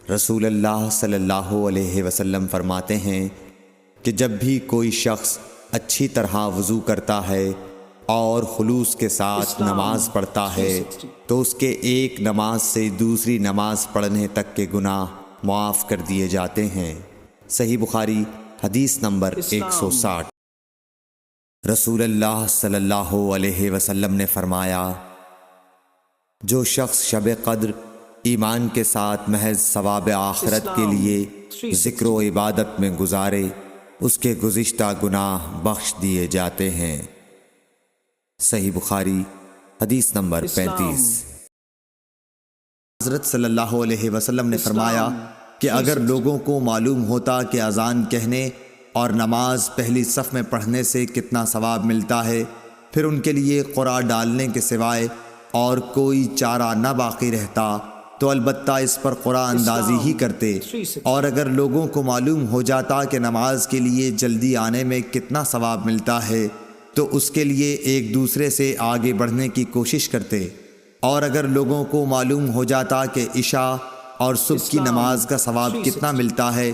رسول اللہ صلی اللہ علیہ وسلم فرماتے ہیں کہ جب بھی کوئی شخص اچھی طرح وضو کرتا ہے اور خلوص کے ساتھ نماز پڑھتا ہے تو اس کے ایک نماز سے دوسری نماز پڑھنے تک کے گناہ معاف کر دیے جاتے ہیں۔ صحیح بخاری حدیث نمبر 160۔ رسول اللہ صلی اللہ علیہ وسلم نے فرمایا، جو شخص شب قدر ایمان کے ساتھ محض ثواب آخرت کے لیے ذکر و عبادت میں گزارے، اس کے گزشتہ گناہ بخش دیے جاتے ہیں۔ صحیح بخاری حدیث نمبر 35۔ حضرت صلی اللہ علیہ وسلم نے فرمایا کہ اگر لوگوں کو معلوم ہوتا کہ اذان کہنے اور نماز پہلی صف میں پڑھنے سے کتنا ثواب ملتا ہے، پھر ان کے لیے قرعہ ڈالنے کے سوائے اور کوئی چارہ نہ باقی رہتا تو البتہ اس پر قرعہ اندازی ہی کرتے، اور اگر لوگوں کو معلوم ہو جاتا کہ نماز کے لیے جلدی آنے میں کتنا ثواب ملتا ہے تو اس کے لیے ایک دوسرے سے آگے بڑھنے کی کوشش کرتے، اور اگر لوگوں کو معلوم ہو جاتا کہ عشاء اور صبح کی نماز کا ثواب کتنا ملتا ہے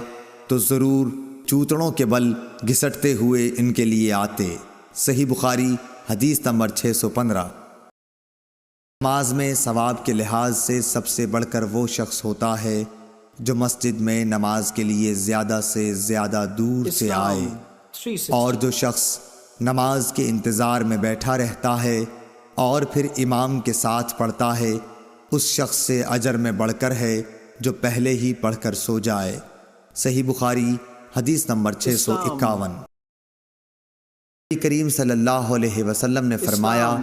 تو ضرور چوتڑوں کے بل گھسٹتے ہوئے ان کے لیے آتے۔ صحیح بخاری حدیث نمبر 615۔ نماز میں ثواب کے لحاظ سے سب سے بڑھ کر وہ شخص ہوتا ہے جو مسجد میں نماز کے لیے زیادہ سے زیادہ دور سے آئے، اور جو شخص نماز کے انتظار میں بیٹھا رہتا ہے اور پھر امام کے ساتھ پڑھتا ہے، اس شخص سے اجر میں بڑھ کر ہے جو پہلے ہی پڑھ کر سو جائے۔ صحیح بخاری حدیث نمبر 651۔ نبی کریم صلی اللہ علیہ وسلم نے فرمایا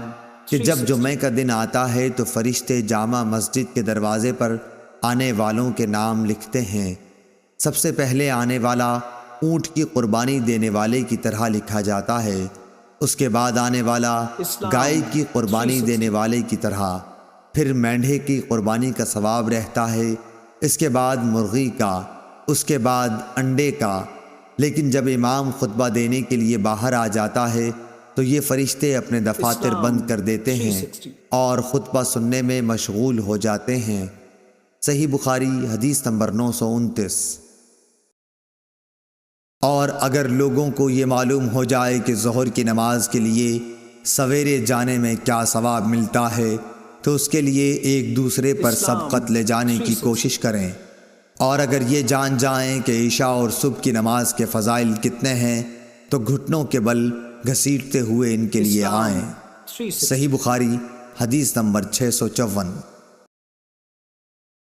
کہ جب جمعہ کا دن آتا ہے تو فرشتے جامع مسجد کے دروازے پر آنے والوں کے نام لکھتے ہیں۔ سب سے پہلے آنے والا اونٹ کی قربانی دینے والے کی طرح لکھا جاتا ہے، اس کے بعد آنے والا گائے کی قربانی دینے والے کی طرح، پھر مینڈھے کی قربانی کا ثواب رہتا ہے، اس کے بعد مرغی کا، اس کے بعد انڈے کا۔ لیکن جب امام خطبہ دینے کے لیے باہر آ جاتا ہے تو یہ فرشتے اپنے دفاتر بند کر دیتے ہیں اور خطبہ سننے میں مشغول ہو جاتے ہیں۔ صحیح بخاری حدیث نمبر 929۔ اور اگر لوگوں کو یہ معلوم ہو جائے کہ ظہر کی نماز کے لیے سویرے جانے میں کیا ثواب ملتا ہے تو اس کے لیے ایک دوسرے پر سبقت لے جانے کی کوشش کریں، اور اگر یہ جان جائیں کہ عشاء اور صبح کی نماز کے فضائل کتنے ہیں تو گھٹنوں کے بل گھسیٹتے ہوئے ان کے لیے آئیں۔ صحیح بخاری حدیث نمبر 654۔